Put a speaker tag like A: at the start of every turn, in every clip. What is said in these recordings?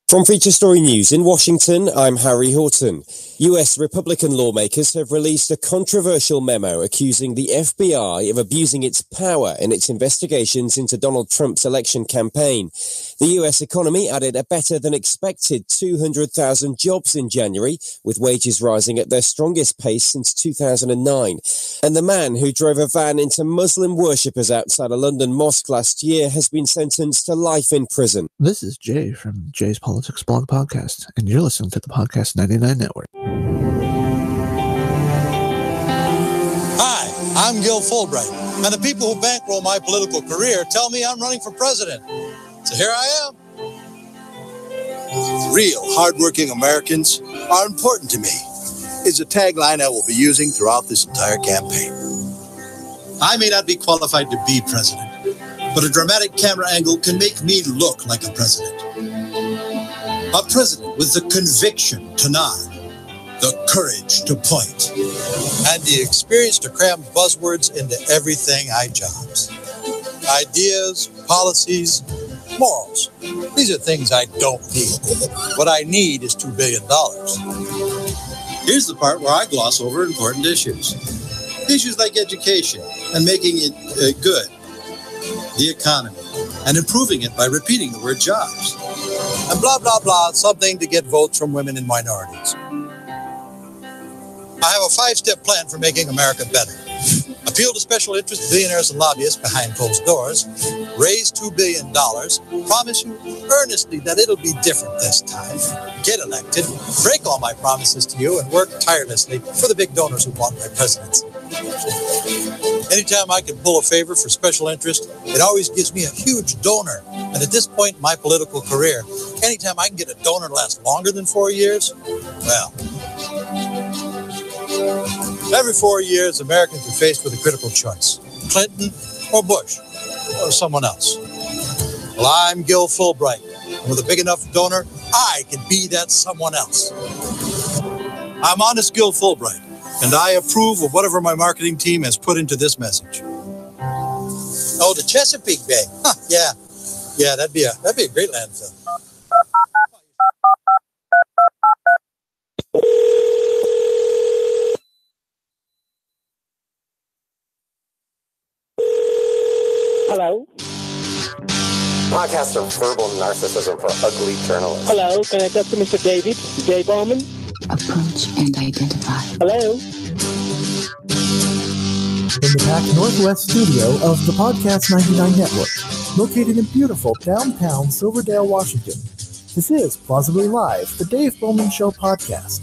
A: From Feature Story News in Washington, I'm Harry Horton. US Republican lawmakers have released a controversial memo accusing the FBI of abusing its power in its investigations into Donald Trump's election campaign. The US economy added a better than expected 200,000 jobs in January, with wages rising at their strongest pace since 2009. And the man who drove a van into Muslim worshippers outside a London mosque last year has been sentenced to life in prison.
B: This is Jay from Jay's Politics Blog Podcast, and you're listening to the Podcast 99 Network.
C: Hi, I'm Gil Fulbright, and the people who bankroll my political career tell me I'm running for president. So here I am. Real, hardworking Americans are important to me, is a tagline I will be using throughout this entire campaign. I may not be qualified to be president, but a dramatic camera angle can make me look like a president. A president with the conviction to nod, the courage to point, and the experience to cram buzzwords into everything I jobs. Ideas, policies, morals. These are things I don't need. What I need is $2 billion. Here's the part where I gloss over important issues. Issues like education and making it good, the economy, and improving it by repeating the word jobs. And blah, blah, blah, something to get votes from women and minorities. I have a 5-step plan for making America better. Appeal to special interest billionaires and lobbyists behind closed doors. Raise $2 billion. Promise you earnestly that it'll be different this time. Get elected. Break all my promises to you and work tirelessly for the big donors who want my presidency. Anytime I can pull a favor for special interest, it always gives me a huge donor. And at this point in my political career, anytime I can get a donor to last longer than 4 years, well, every 4 years, Americans are faced with a critical choice. Clinton or Bush or someone else. Well, I'm Gil Fulbright. And with a big enough donor, I can be that someone else. I'm Honest Gil Fulbright, and I approve of whatever my marketing team has put into this message. Oh, the Chesapeake Bay. Huh, yeah, that'd be a great landfill.
D: Hello?
E: Podcast of verbal narcissism for ugly journalists.
D: Hello, can I talk to Mr. David? J. Bowman?
F: Approach and identify.
D: Hello?
G: In the packed Northwest studio of the Podcast 99 Network, located in beautiful downtown Silverdale, Washington, this is Plausibly Live, the Dave Bowman Show podcast.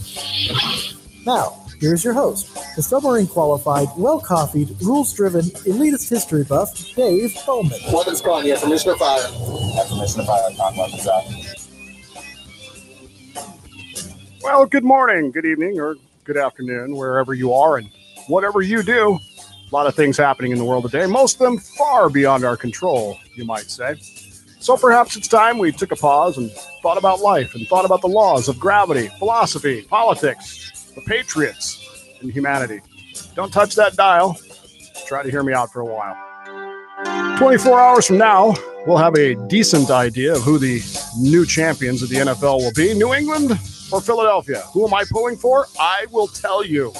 G: Now, here's your host, the submarine qualified, well-coffeed, rules-driven, elitist history buff, Dave Bowman.
E: Weapons calling, yes, permission to fire. Permission to fire, non-weapons out.
H: Well, good morning, good evening, or good afternoon, wherever you are and whatever you do. A lot of things happening in the world today, most of them far beyond our control, you might say. So perhaps it's time we took a pause and thought about life and thought about the laws of gravity, philosophy, politics, the patriots, and humanity. Don't touch that dial. Try to hear me out for a while. 24 hours from now, we'll have a decent idea of who the new champions of the NFL will be. New England or Philadelphia? Who am I pulling for? I will tell you.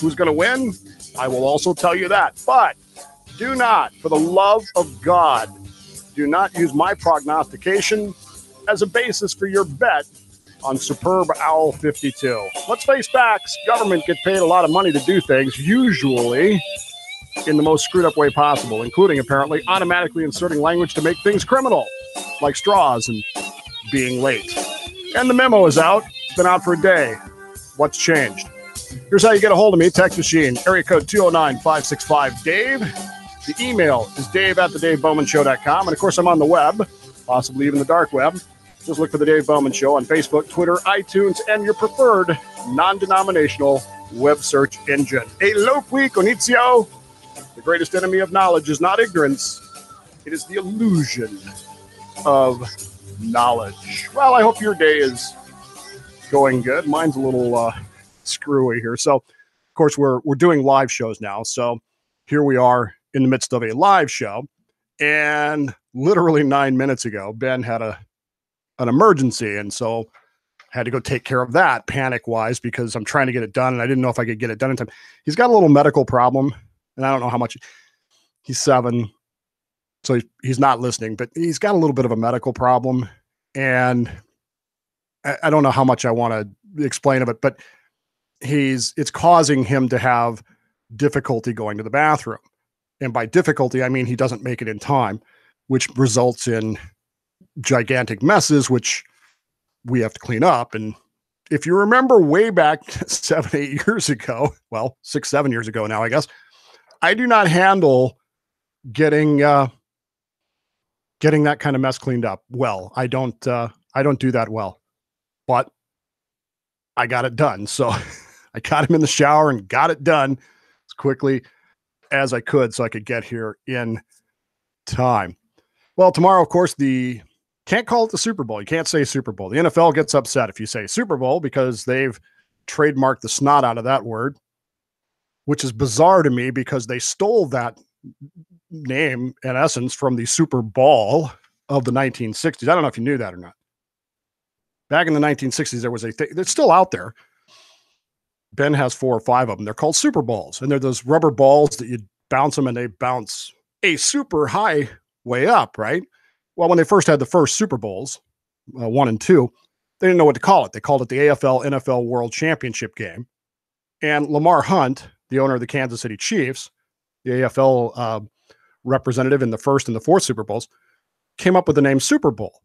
H: Who's going to win? I will also tell you that. But do not, for the love of God, do not use my prognostication as a basis for your bet on Superb Owl 52. Let's face facts. Government gets paid a lot of money to do things, usually in the most screwed up way possible, including apparently automatically inserting language to make things criminal, like straws and being late. And the memo is out. It's been out for a day. What's changed? Here's how you get a hold of me. Text machine, area code 209-565-DAVE. The email is dave@thedavebowmanshow.com. And of course, I'm on the web, possibly even the dark web. Just look for The Dave Bowman Show on Facebook, Twitter, iTunes, and your preferred non-denominational web search engine. Eloqui conitio. The greatest enemy of knowledge is not ignorance. It is the illusion of knowledge. Well, I hope your day is going good. Mine's a little screwy here. So, of course, we're doing live shows now. So here we are in the midst of a live show. And literally 9 minutes ago, Ben had a an emergency. And so had to go take care of that panic wise because I'm trying to get it done. And I didn't know if I could get it done in time. He's got a little medical problem and I don't know how much. He's 7. So he's not listening, but he's got a little bit of a medical problem. And I don't know how much I want to explain of it, but it's causing him to have difficulty going to the bathroom. And by difficulty, I mean, he doesn't make it in time, which results in gigantic messes, which we have to clean up. And if you remember way back 7-8 years ago, well, 6-7 years ago now, I guess, I do not handle getting that kind of mess cleaned up well. I don't do that well, but I got it done. So I got him in the shower and got it done as quickly as I could so I could get here in time. Well, tomorrow, of course, can't call it the Super Bowl. You can't say Super Bowl. The NFL gets upset if you say Super Bowl because they've trademarked the snot out of that word, which is bizarre to me because they stole that name in essence from the Super Bowl of the 1960s. I don't know if you knew that or not. Back in the 1960s, there was a thing that's still out there. Ben has 4 or 5 of them. They're called Super Balls, and they're those rubber balls that you bounce them and they bounce a super high way up, right? Well, when they first had the first Super Bowls, 1 and 2, they didn't know what to call it. They called it the AFL NFL World Championship game. And Lamar Hunt, the owner of the Kansas City Chiefs, the AFL representative in the first and the fourth Super Bowls, came up with the name Super Bowl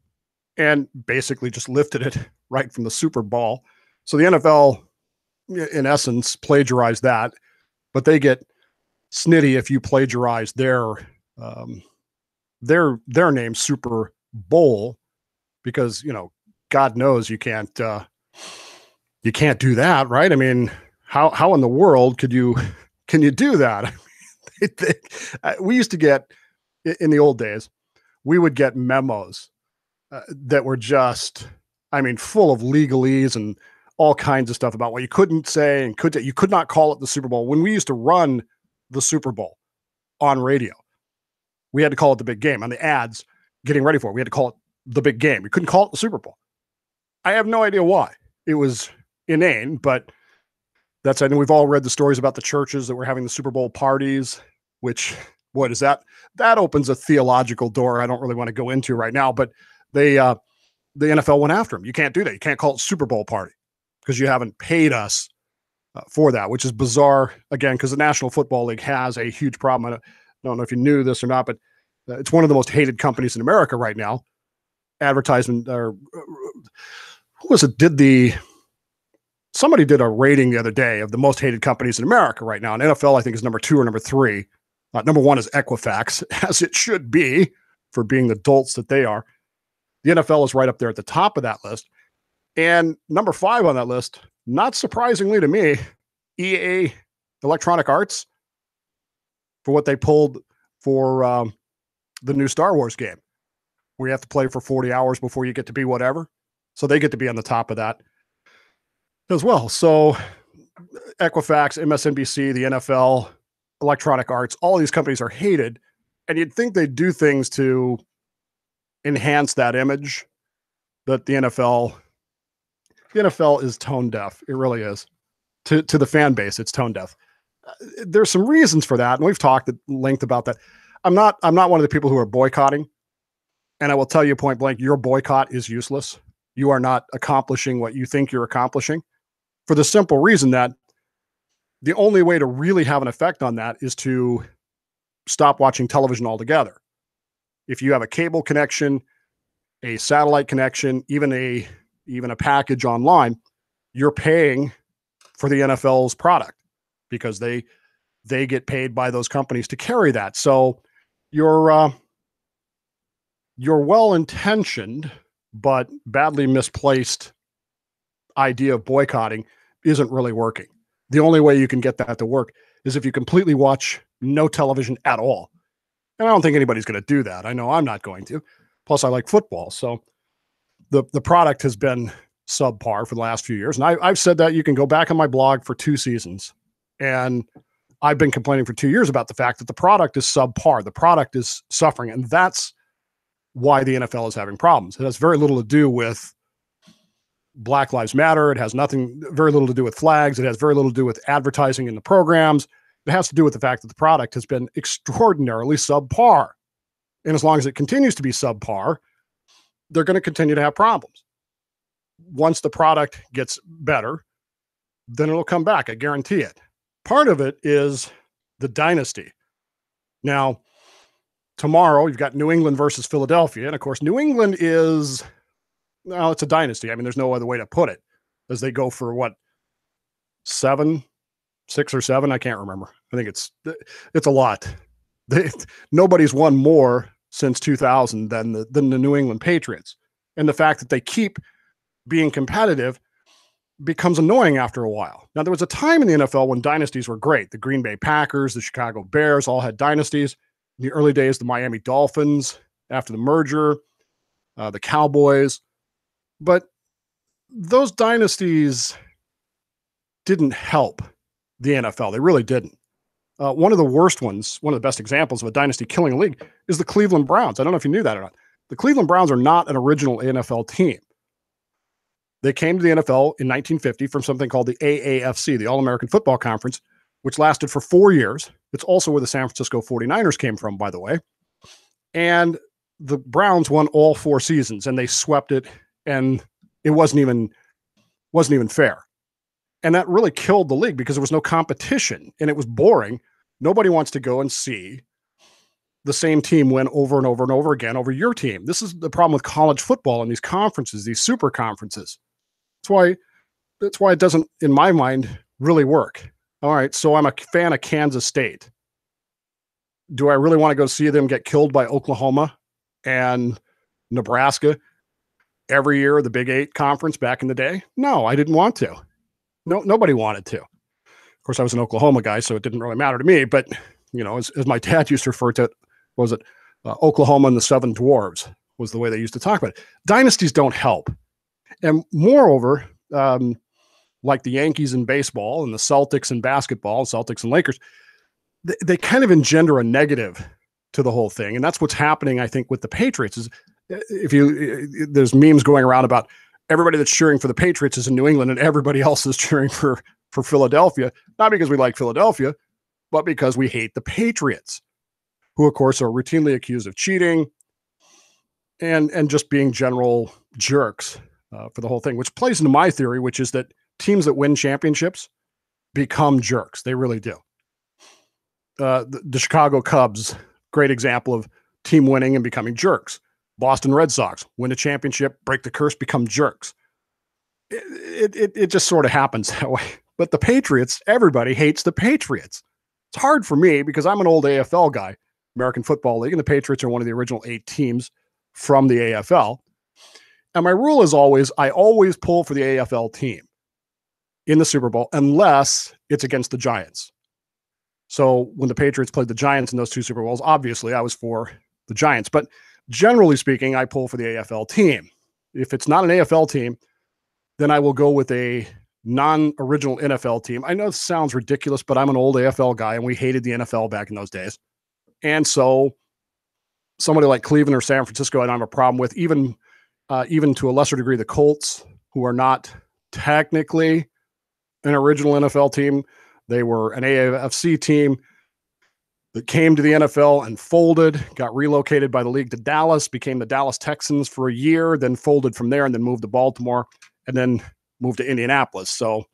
H: and basically just lifted it right from the Super Bowl. So the NFL, in essence, plagiarized that, but they get snitty if you plagiarize their name Super Bowl, because, you know, God knows you can't do that, right? I mean, how in the world can you do that? We used to get, in the old days, we would get memos that were just, I mean, full of legalese and all kinds of stuff about what you couldn't say and you could not call it the Super Bowl. When we used to run the Super Bowl on radio, we had to call it the big game. On the ads getting ready for it, we had to call it the big game. We couldn't call it the Super Bowl. I have no idea why. It was inane, but I know we've all read the stories about the churches that were having the Super Bowl parties, which, what is that? That opens a theological door I don't really want to go into right now, but the NFL went after him. You can't do that. You can't call it Super Bowl party because you haven't paid us for that, which is bizarre, again, because the National Football League has a huge problem. I don't know if you knew this or not, but it's one of the most hated companies in America right now. Advertisement, or who was it? Somebody did a rating the other day of the most hated companies in America right now. And NFL, I think, is number 2 or number 3. Number 1 is Equifax, as it should be for being the dolts that they are. The NFL is right up there at the top of that list. And number 5 on that list, not surprisingly to me, EA Electronic Arts, for what they pulled for the new Star Wars game, where you have to play for 40 hours before you get to be whatever. So they get to be on the top of that as well. So Equifax, MSNBC, the NFL, Electronic Arts, all these companies are hated. And you'd think they'd do things to enhance that image, but the NFL is tone deaf. It really is. To the fan base, it's tone deaf. There's some reasons for that, and we've talked at length about that. I'm not one of the people who are boycotting, and I will tell you point blank, your boycott is useless. You are not accomplishing what you think you're accomplishing, for the simple reason that the only way to really have an effect on that is to stop watching television altogether. If you have a cable connection, a satellite connection, even a package online, you're paying for the NFL's product because they get paid by those companies to carry that. So your well-intentioned but badly misplaced idea of boycotting isn't really working. The only way you can get that to work is if you completely watch no television at all. And I don't think anybody's going to do that. I know I'm not going to. Plus, I like football. So the product has been subpar for the last few years. And I've said that. You can go back on my blog for 2 seasons. And I've been complaining for 2 years about the fact that the product is subpar. The product is suffering. And that's why the NFL is having problems. It has very little to do with Black Lives Matter. It has very little to do with flags. It has very little to do with advertising in the programs. It has to do with the fact that the product has been extraordinarily subpar. And as long as it continues to be subpar, they're going to continue to have problems. Once the product gets better, then it'll come back. I guarantee it. Part of it is the dynasty. Now, tomorrow you've got New England versus Philadelphia. And of course, New England is, well, it's a dynasty. I mean, there's no other way to put it, as they go for what, 6 or 7? I can't remember. I think it's a lot. Nobody's won more since 2000 than the New England Patriots. And the fact that they keep being competitive becomes annoying after a while. Now, there was a time in the NFL when dynasties were great. The Green Bay Packers, the Chicago Bears all had dynasties. In the early days, the Miami Dolphins, after the merger, the Cowboys. But those dynasties didn't help the NFL. They really didn't. One of the worst ones, one of the best examples of a dynasty killing a league is the Cleveland Browns. I don't know if you knew that or not. The Cleveland Browns are not an original NFL team. They came to the NFL in 1950 from something called the AAFC, the All-American Football Conference, which lasted for 4 years. It's also where the San Francisco 49ers came from, by the way. And the Browns won all 4 seasons, and they swept it, and it wasn't even fair. And that really killed the league because there was no competition, and it was boring. Nobody wants to go and see the same team win over and over and over again over your team. This is the problem with college football and these conferences, these super conferences. That's why it doesn't, in my mind, really work. All right, so I'm a fan of Kansas State. Do I really want to go see them get killed by Oklahoma and Nebraska every year of the Big 8 conference back in the day? No, I didn't want to. No, nobody wanted to. Of course, I was an Oklahoma guy, so it didn't really matter to me. But, you know, as my dad used to refer to it, Oklahoma and the Seven Dwarves was the way they used to talk about it. Dynasties don't help. And moreover, like the Yankees in baseball and the Celtics in basketball, Celtics and Lakers, they kind of engender a negative to the whole thing. And that's what's happening, I think, with the Patriots. Is there's memes going around about everybody that's cheering for the Patriots is in New England and everybody else is cheering for Philadelphia, not because we like Philadelphia, but because we hate the Patriots, who, of course, are routinely accused of cheating and just being general jerks for the whole thing, which plays into my theory, which is that teams that win championships become jerks. They really do. The Chicago Cubs, great example of team winning and becoming jerks. Boston Red Sox win a championship, break the curse, become jerks. It just sort of happens that way. But the Patriots, everybody hates the Patriots. It's hard for me because I'm an old AFL guy, American Football League, and the Patriots are one of the original 8 teams from the AFL. And my rule is I always pull for the AFL team in the Super Bowl unless it's against the Giants. So when the Patriots played the Giants in those 2 Super Bowls, obviously I was for the Giants. But generally speaking, I pull for the AFL team. If it's not an AFL team, then I will go with a non-original NFL team. I know this sounds ridiculous, but I'm an old AFL guy, and we hated the NFL back in those days. And so somebody like Cleveland or San Francisco, I don't have a problem with, even to a lesser degree, the Colts, who are not technically an original NFL team. They were an AFC team that came to the NFL and folded, got relocated by the league to Dallas, became the Dallas Texans for a year, then folded from there and then moved to Baltimore and then moved to Indianapolis. So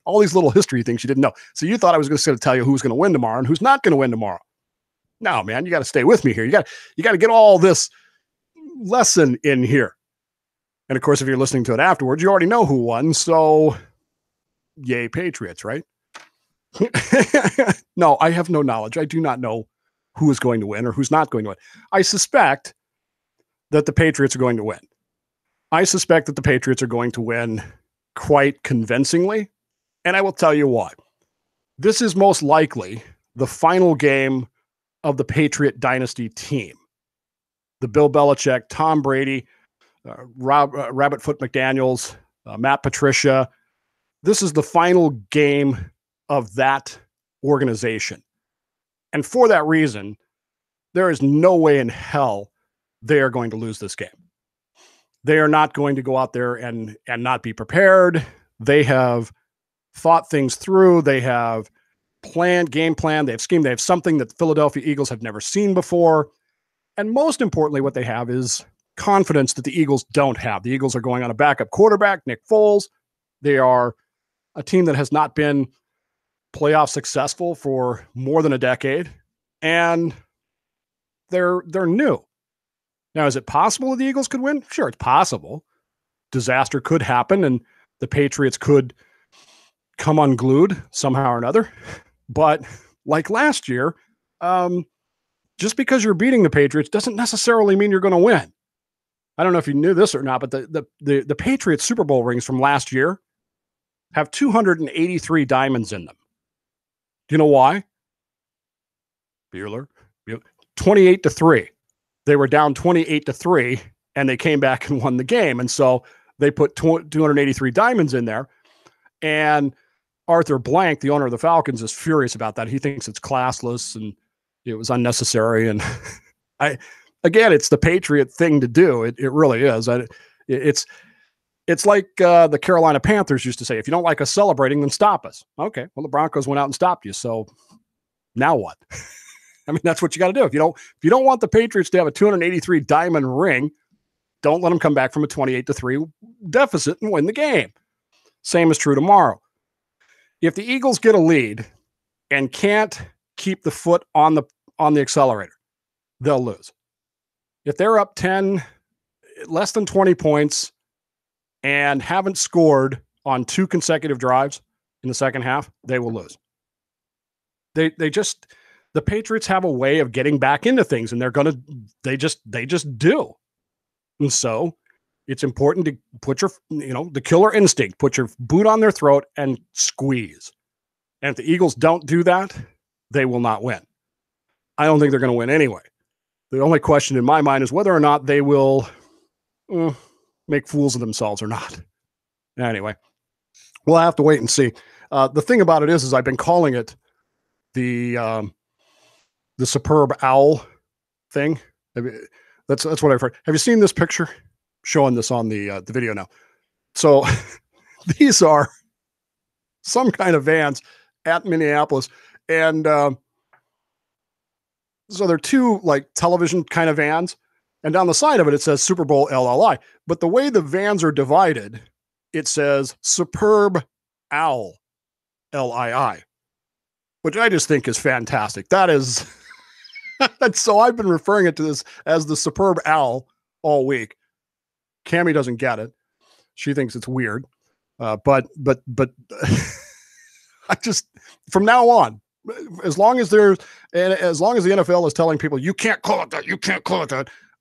H: all these little history things you didn't know. So you thought I was going to tell you who's going to win tomorrow and who's not going to win tomorrow. No, man, you got to stay with me here. You got to get all this lesson in here. And of course, if you're listening to it afterwards, you already know who won. So yay, Patriots, right? No, I have no knowledge. I do not know who is going to win or who's not going to win. I suspect that the Patriots are going to win. I suspect that the Patriots are going to win quite convincingly, and I will tell you why. This is most likely the final game of the Patriot dynasty team. The Bill Belichick, Tom Brady, Rabbitfoot McDaniels, Matt Patricia. This is the final game of that organization. And for that reason, there is no way in hell they are going to lose this game. They are not going to go out there and not be prepared. They have thought things through. They have game plan. They have schemed. They have something that the Philadelphia Eagles have never seen before. And most importantly, what they have is confidence that the Eagles don't have. The Eagles are going on a backup quarterback, Nick Foles. They are a team that has not been playoff successful for more than a decade. And they're new. Now, is it possible that the Eagles could win? Sure, it's possible. Disaster could happen, and the Patriots could come unglued somehow or another. But like last year, just because you're beating the Patriots doesn't necessarily mean you're going to win. I don't know if you knew this or not, but the Patriots Super Bowl rings from last year have 283 diamonds in them. Do you know why? Bueller. 28-3. They were down 28-3, and they came back and won the game. And so they put 283 diamonds in there. And Arthur Blank, the owner of the Falcons, is furious about that. He thinks it's classless and it was unnecessary. And again, it's the Patriot thing to do. It really is. It's like the Carolina Panthers used to say, if you don't like us celebrating, then stop us. Okay, well, the Broncos went out and stopped you. So now what? I mean, that's what you got to do. If you don't want the Patriots to have a 283 diamond ring, don't let them come back from a 28-3 deficit and win the game. Same is true tomorrow. If the Eagles get a lead and can't keep the foot on the accelerator, they'll lose. If they're up 10, less than 20 points, and haven't scored on 2 consecutive drives in the second half, they will lose. The Patriots have a way of getting back into things, and they just do. And so it's important to put the killer instinct, put your boot on their throat and squeeze. And if the Eagles don't do that, they will not win. I don't think they're going to win anyway. The only question in my mind is whether or not they will make fools of themselves or not. Anyway, we'll have to wait and see. The thing about it is I've been calling it the superb owl thing. That's what I've heard. Have you seen this picture? Showing this on the video now. So these are some kind of vans at Minneapolis, and so they're 2 like television kind of vans, and down the side of it says Super Bowl LLI. But the way the vans are divided, it says Superb Owl LII, which I just think is fantastic. That is. And so I've been referring it to this as the Superb Owl all week. Cammie doesn't get it. She thinks it's weird. But I just, from now on, as long as the NFL is telling people, you can't call it that,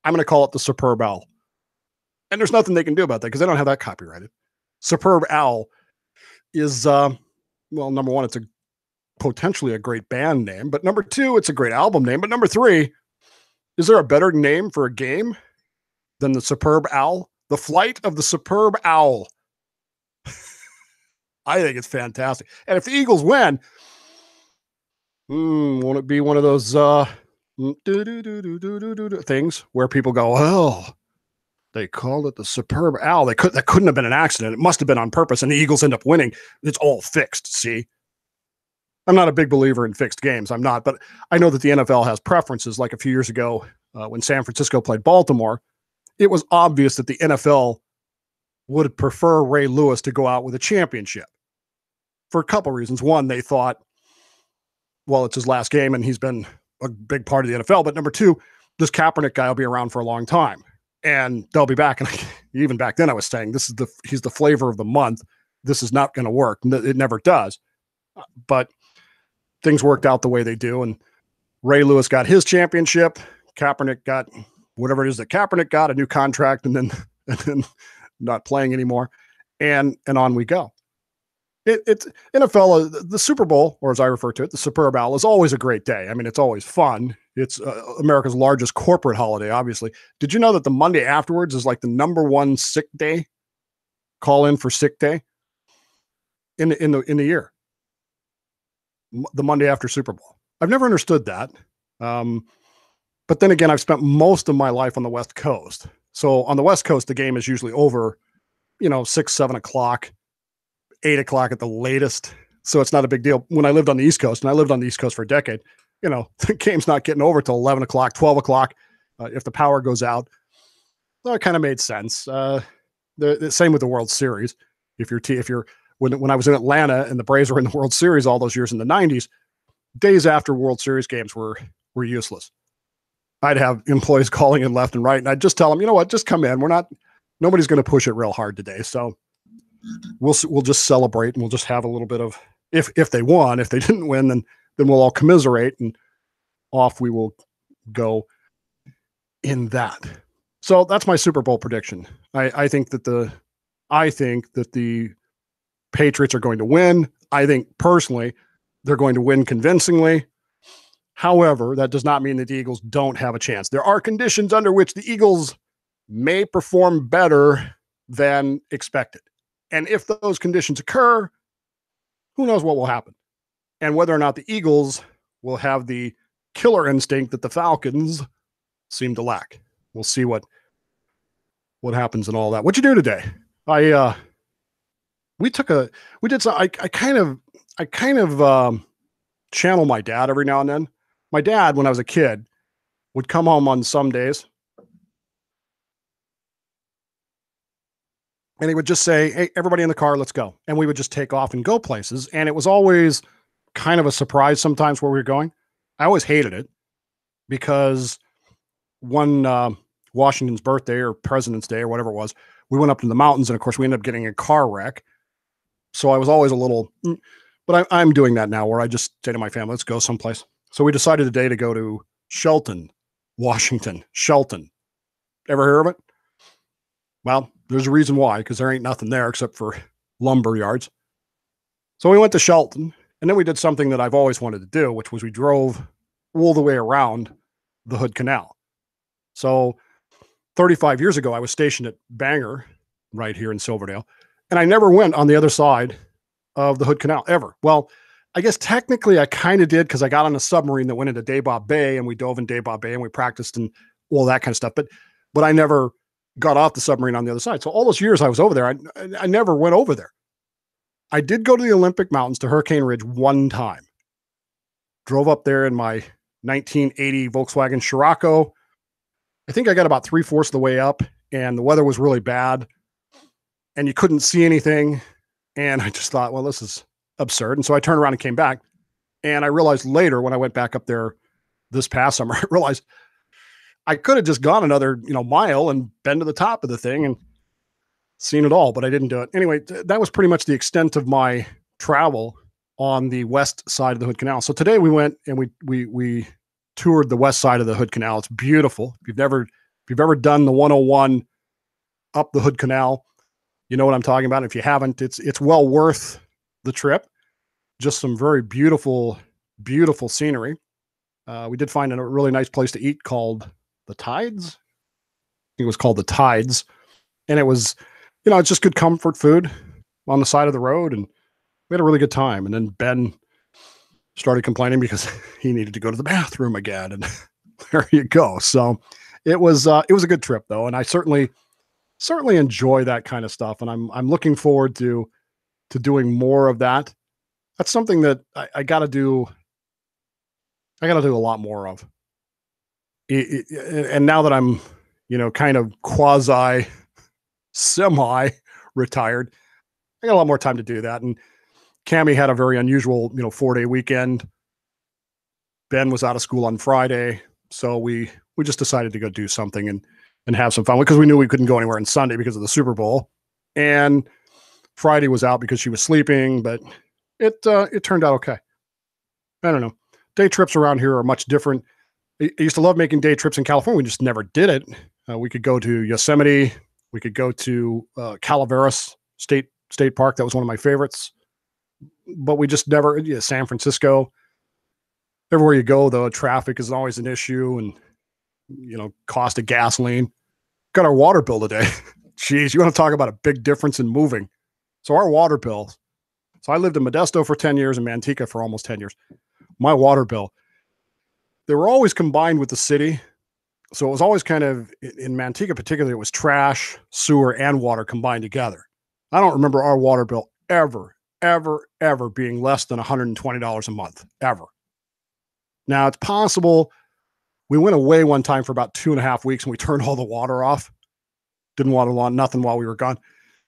H: I'm going to call it the Superb Owl. And there's nothing they can do about that because they don't have that copyrighted. Superb Owl is, number one, it's potentially a great band name, but number 2, it's a great album name. But number 3, is there a better name for a game than the Superb Owl? The Flight of the Superb Owl. I think it's fantastic. And if the Eagles win, won't it be one of those things where people go, well, they called it the Superb Owl. That couldn't have been an accident. It must have been on purpose, and the Eagles end up winning. It's all fixed, see? I'm not a big believer in fixed games. I'm not, but I know that the NFL has preferences. Like a few years ago when San Francisco played Baltimore, it was obvious that the NFL would prefer Ray Lewis to go out with a championship for a couple reasons. One, they thought, well, it's his last game and he's been a big part of the NFL. But number 2, this Kaepernick guy will be around for a long time and they'll be back. And even back then I was saying, he's the flavor of the month. This is not going to work. It never does. But things worked out the way they do. And Ray Lewis got his championship. Kaepernick got whatever it is that Kaepernick got, a new contract, and then not playing anymore. And on we go. It's NFL, the Super Bowl, or as I refer to it, the Superb Owl, is always a great day. I mean, it's always fun. It's America's largest corporate holiday, obviously. Did you know that the Monday afterwards is like the number 1 sick day? Call in for sick day in the year. The Monday after Super Bowl. I've never understood that. But then again, I've spent most of my life on the West Coast. So on the West Coast, the game is usually over, 6, 7 o'clock, 8 o'clock at the latest. So it's not a big deal. When I lived on the East Coast, and I lived on the East Coast for a decade, the game's not getting over till 11 o'clock, 12 o'clock if the power goes out. So it kind of made sense. The same with the World Series. When I was in Atlanta and the Braves were in the World Series all those years in the 90s, days after World Series games were useless. I'd have employees calling in left and right, and I'd just tell them, you know what, just come in. Nobody's going to push it real hard today. So we'll just celebrate, and we'll just have a little bit of, if they won. If they didn't win, then we'll all commiserate, and off we will go in that. So that's my Super Bowl prediction. I think that the Patriots are going to win. I think personally they're going to win convincingly. However, that does not mean that the Eagles don't have a chance. There are conditions under which the Eagles may perform better than expected. And if those conditions occur, who knows what will happen? And whether or not the Eagles will have the killer instinct that the Falcons seem to lack. We'll see what happens and all that. What'd you do today? I kind of channel my dad every now and then. My dad, when I was a kid, would come home on some days and he would just say, "Hey, everybody in the car, let's go." And we would just take off and go places. And it was always kind of a surprise sometimes where we were going. I always hated it because one Washington's birthday or President's Day or whatever it was, we went up to the mountains, and of course we ended up getting a car wreck. So I was always a little, but I'm doing that now where I just say to my family, let's go someplace. So we decided today to go to Shelton, Washington. Shelton. Ever hear of it? Well, there's a reason why, because there ain't nothing there except for lumber yards. So we went to Shelton, and then we did something that I've always wanted to do, which was we drove all the way around the Hood Canal. So 35 years ago, I was stationed at Bangor right here in Silverdale, and I never went on the other side of the Hood Canal ever. Well, I guess technically I kind of did because I got on a submarine that went into Dabob Bay, and we dove in Dabob Bay and we practiced and all that kind of stuff. But I never got off the submarine on the other side. So all those years I was over there, I never went over there. I did go to the Olympic Mountains to Hurricane Ridge one time. Drove up there in my 1980 Volkswagen Scirocco. I think I got about 3/4 of the way up, and the weather was really bad, and you couldn't see anything. And I just thought, well, this is absurd. And so I turned around and came back. And I realized later when I went back up there this past summer, I realized I could have just gone another, mile and been to the top of the thing and seen it all, but I didn't do it. Anyway, that was pretty much the extent of my travel on the west side of the Hood Canal. So today we went and we toured the west side of the Hood Canal. It's beautiful. If you've ever done the 101 up the Hood Canal, you know what I'm talking about. If you haven't, it's well worth the trip. Just some very beautiful, beautiful scenery. We did find a really nice place to eat called the Tides. I think it was called the Tides. And it was, it's just good comfort food on the side of the road. And we had a really good time. And then Ben started complaining because he needed to go to the bathroom again. And there you go. So it was a good trip though. And I certainly enjoy that kind of stuff. And I'm looking forward to doing more of that. That's something that I got to do. I got to do a lot more of. And now that I'm, kind of semi retired, I got a lot more time to do that. And Cammie had a very unusual, 4-day weekend. Ben was out of school on Friday. So we just decided to go do something and have some fun because we knew we couldn't go anywhere on Sunday because of the Super Bowl. And Friday was out because she was sleeping, but it turned out okay. I don't know. Day trips around here are much different. I used to love making day trips in California. We just never did it. We could go to Yosemite. We could go to Calaveras State Park. That was one of my favorites. But we just never, San Francisco. Everywhere you go, though, traffic is always an issue and, cost of gasoline. Got our water bill today. Jeez, you want to talk about a big difference in moving. So our water bills. So I lived in Modesto for 10 years and Manteca for almost 10 years. My water bill, they were always combined with the city, So it was always kind of, in Manteca particularly, it was trash, sewer, and water combined together. I don't remember our water bill ever being less than $120 a month, ever. Now, it's possible we went away one time for about 2.5 weeks and we turned all the water off. Didn't water lawn, nothing while we were gone.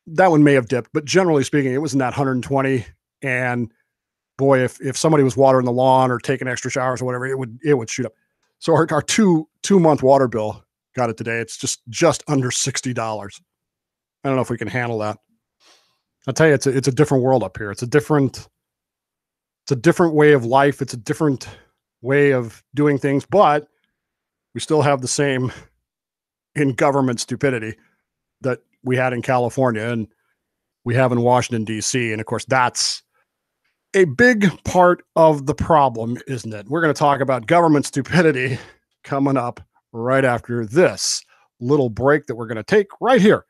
H: That one may have dipped, but generally speaking, it was in that 120. And boy, if somebody was watering the lawn or taking extra showers or whatever, it would shoot up. So our two-month water bill, got it today, it's just under $60. I don't know if we can handle that. I'll tell you, it's a different world up here. It's a different way of life. It's a different way of doing things, but we still have the same in government stupidity that we had in California and we have in Washington, D.C. And of course, that's a big part of the problem, isn't it? We're going to talk about government stupidity coming up right after this little break that we're going to take right here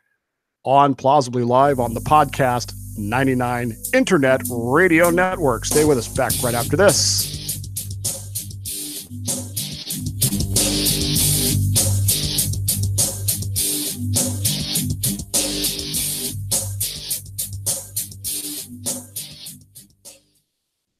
H: on Plausibly Live on the Podcast 99 Internet Radio Network. Stay with us, back right after this.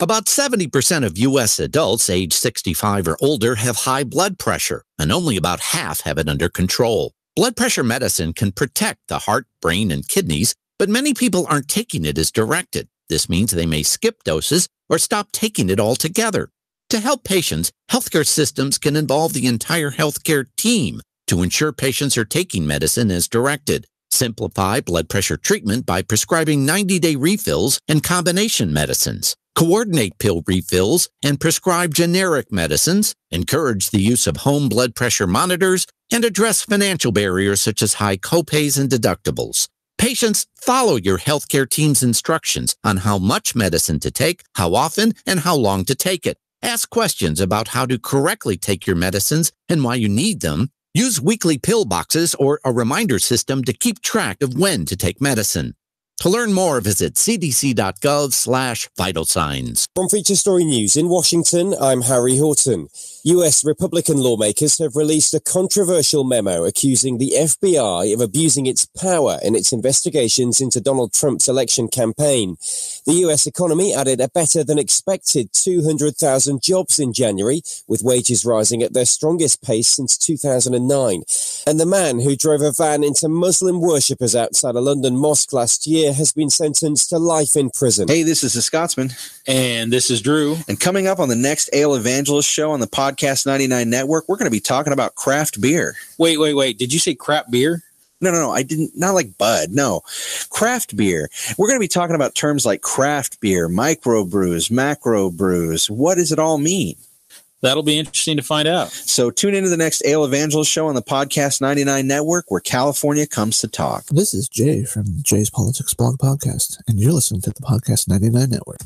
I: About 70% of U.S. adults age 65 or older have high blood pressure, and only about half have it under control. Blood pressure medicine can protect the heart, brain, and kidneys, but many people aren't taking it as directed. This means they may skip doses or stop taking it altogether. To help patients, healthcare systems can involve the entire healthcare team to ensure patients are taking medicine as directed. Simplify blood pressure treatment by prescribing 90-day refills and combination medicines. Coordinate pill refills and prescribe generic medicines, encourage the use of home blood pressure monitors, and address financial barriers such as high copays and deductibles. Patients, follow your healthcare team's instructions on how much medicine to take, how often, and how long to take it. Ask questions about how to correctly take your medicines and why you need them. Use weekly pill boxes or a reminder system to keep track of when to take medicine. To learn more, visit cdc.gov/vital signs.
A: From Feature Story News in Washington, I'm Harry Horton. US Republican lawmakers have released a controversial memo accusing the FBI of abusing its power in its investigations into Donald Trump's election campaign. The US economy added a better than expected 200,000 jobs in January, with wages rising at their strongest pace since 2009. And the man who drove a van into Muslim worshippers outside a London mosque last year has been sentenced to life in prison.
J: Hey, this is the Scotsman.
K: And this is Drew.
J: And coming up on the next Ale Evangelist show on the Podcast 99 Network, we're going to be talking about craft beer.
K: Wait. Did you say crap beer?
J: No. I didn't. Not like Bud. No. Craft beer. We're going to be talking about terms like craft beer, microbrews, macro brews. What does it all mean?
K: That'll be interesting to find out.
J: So tune into the next Ale Evangelist show on the Podcast 99 Network, where California comes to talk.
B: This is Jay from Jay's Politics Blog Podcast, and you're listening to the Podcast 99 Network.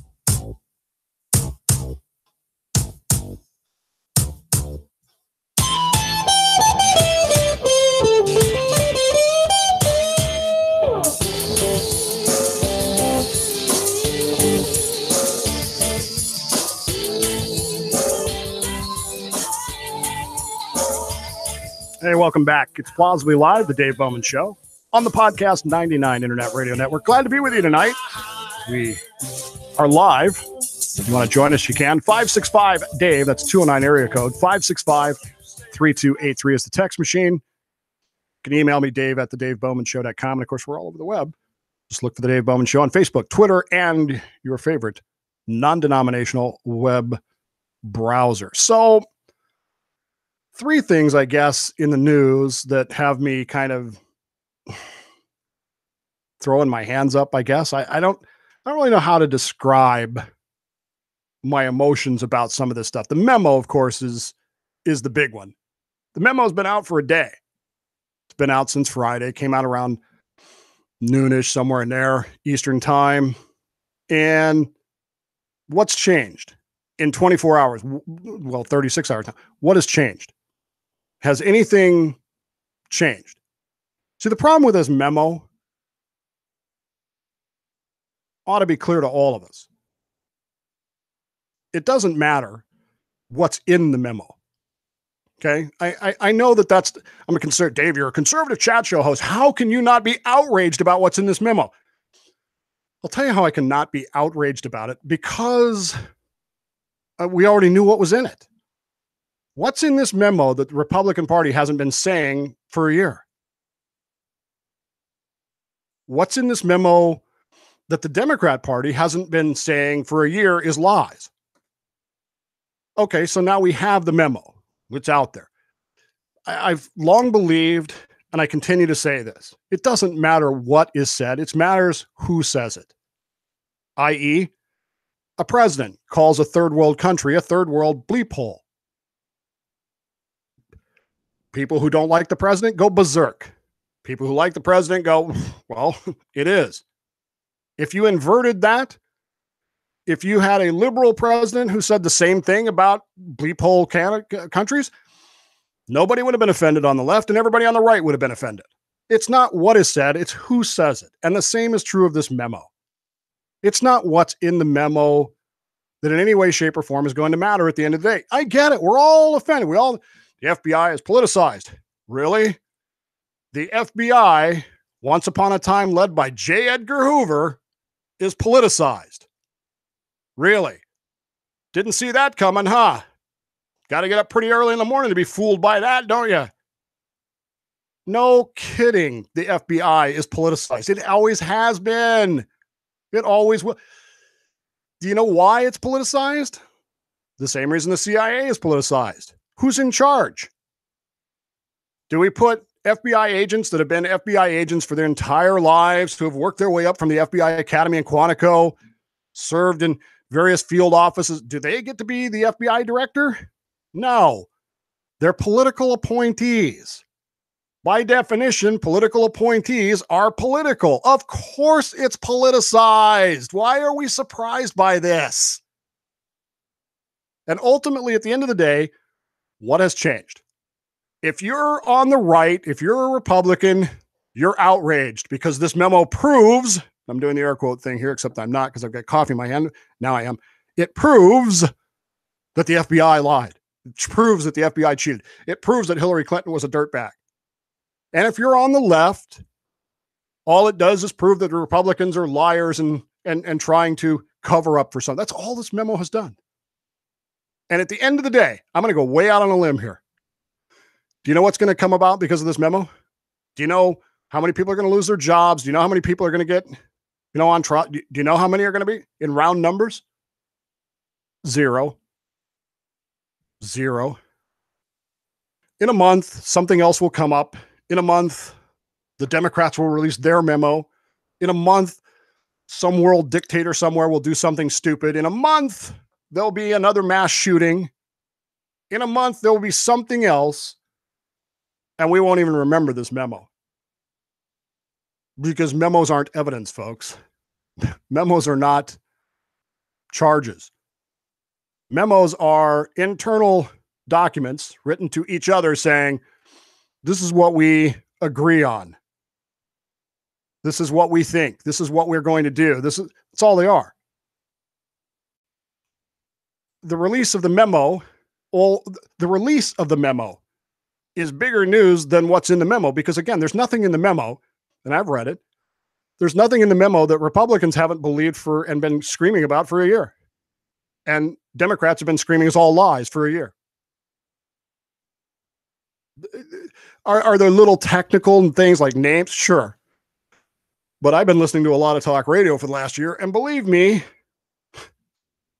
H: Hey, welcome back. It's Plausibly Live, the Dave Bowman Show, on the Podcast 99 Internet Radio Network. Glad to be with you tonight. We are live. If you want to join us, you can. 565-DAVE, that's 209 area code. 565-3283 is the text machine. You can email me, Dave, at thedavebowmanshow.com. And, of course, we're all over the web. Just look for the Dave Bowman Show on Facebook, Twitter, and your favorite non-denominational web browser. So, three things, I guess, in the news that have me kind of throwing my hands up, I guess. I don't really know how to describe my emotions about some of this stuff. The memo, of course, is the big one. The memo's been out for a day. It's been out since Friday. It came out around noonish, somewhere in there, Eastern time. And what's changed in 24 hours? Well, 36 hours time. What has changed? Has anything changed? See, the problem with this memo ought to be clear to all of us. It doesn't matter what's in the memo. Okay. I know that's, I'm a conservative. Dave, you're a conservative chat show host. How can you not be outraged about what's in this memo? I'll tell you how I can not be outraged about it, because we already knew what was in it. What's in this memo that the Republican Party hasn't been saying for a year? What's in this memo that the Democrat Party hasn't been saying for a year is lies? Okay, so now we have the memo. It's out there. I've long believed, and I continue to say this, it doesn't matter what is said, it matters who says it. I.e., a president calls a third world country a third world bleep hole. People who don't like the president go berserk. People who like the president go, well, it is. If you inverted that, if you had a liberal president who said the same thing about bleep hole countries, nobody would have been offended on the left and everybody on the right would have been offended. It's not what is said, it's who says it. And the same is true of this memo. It's not what's in the memo that in any way, shape, or form is going to matter at the end of the day. I get it. We're all offended. The FBI is politicized. Really? The FBI, once upon a time led by J. Edgar Hoover, is politicized. Really? Didn't see that coming, huh? Got to get up pretty early in the morning to be fooled by that, don't you? No kidding. The FBI is politicized. It always has been. It always will. Do you know why it's politicized? The same reason the CIA is politicized. Who's in charge? Do we put FBI agents that have been FBI agents for their entire lives, who have worked their way up from the FBI Academy in Quantico, served in various field offices, do they get to be the FBI director? No. They're political appointees. By definition, political appointees are political. Of course it's politicized. Why are we surprised by this? And ultimately, at the end of the day, what has changed? If you're on the right, if you're a Republican, you're outraged because this memo proves, I'm doing the air quote thing here, except I'm not because I've got coffee in my hand. Now I am. It proves that the FBI lied. It proves that the FBI cheated. It proves that Hillary Clinton was a dirtbag. And if you're on the left, all it does is prove that the Republicans are liars and trying to cover up for something. That's all this memo has done. And at the end of the day, I'm going to go way out on a limb here. Do you know what's going to come about because of this memo? Do you know how many people are going to lose their jobs? Do you know how many people are going to get, on trial? Do you know how many are going to be in round numbers? Zero. In a month, something else will come up. In a month, the Democrats will release their memo. In a month, some world dictator somewhere will do something stupid. In a month, there'll be another mass shooting. In a month, there will be something else. And we won't even remember this memo. Because memos aren't evidence, folks. Memos are not charges. Memos are internal documents written to each other saying, this is what we agree on. This is what we think. This is what we're going to do. That's all they are. The release of the memo is bigger news than what's in the memo because, again, there's nothing in the memo, and I've read it. There's nothing in the memo that Republicans haven't believed for and been screaming about for a year. And Democrats have been screaming it's all lies for a year. Are there little technical things like names? Sure. But I've been listening to a lot of talk radio for the last year, and believe me,